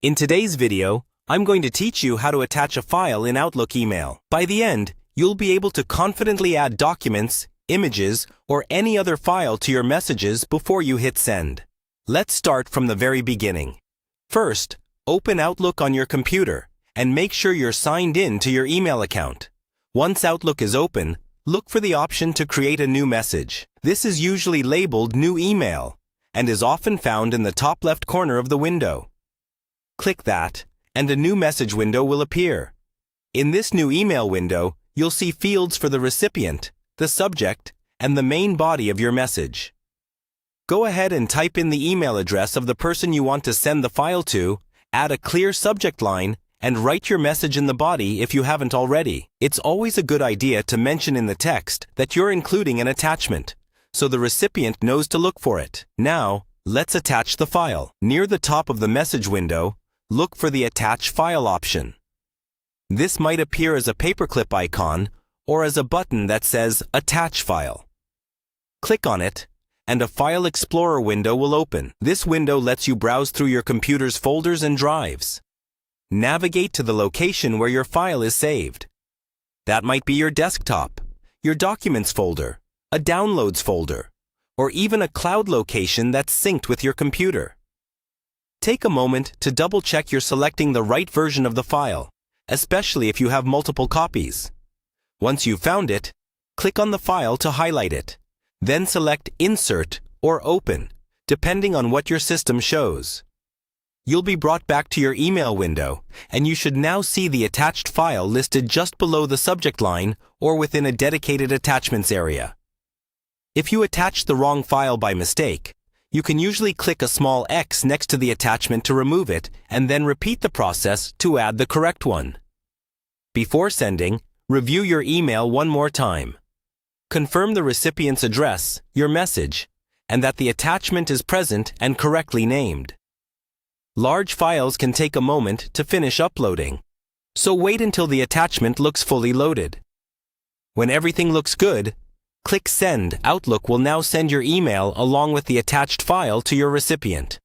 In today's video, I'm going to teach you how to attach a file in Outlook email. By the end, you'll be able to confidently add documents, images, or any other file to your messages before you hit send. Let's start from the very beginning. First, open Outlook on your computer and make sure you're signed in to your email account. Once Outlook is open, look for the option to create a new message. This is usually labeled New Email and is often found in the top left corner of the window. Click that, and a new message window will appear. In this new email window, you'll see fields for the recipient, the subject, and the main body of your message. Go ahead and type in the email address of the person you want to send the file to, add a clear subject line, and write your message in the body if you haven't already. It's always a good idea to mention in the text that you're including an attachment, so the recipient knows to look for it. Now, let's attach the file. Near the top of the message window, look for the Attach File option. This might appear as a paperclip icon or as a button that says Attach File. Click on it, and a File Explorer window will open. This window lets you browse through your computer's folders and drives. Navigate to the location where your file is saved. That might be your desktop, your Documents folder, a Downloads folder, or even a cloud location that's synced with your computer. Take a moment to double-check you're selecting the right version of the file, especially if you have multiple copies. Once you've found it, click on the file to highlight it. Then select Insert or Open, depending on what your system shows. You'll be brought back to your email window, and you should now see the attached file listed just below the subject line or within a dedicated attachments area. If you attached the wrong file by mistake, you can usually click a small X next to the attachment to remove it and then repeat the process to add the correct one. Before sending, review your email one more time. Confirm the recipient's address, your message, and that the attachment is present and correctly named. Large files can take a moment to finish uploading, so wait until the attachment looks fully loaded. When everything looks good, click Send. Outlook will now send your email along with the attached file to your recipient.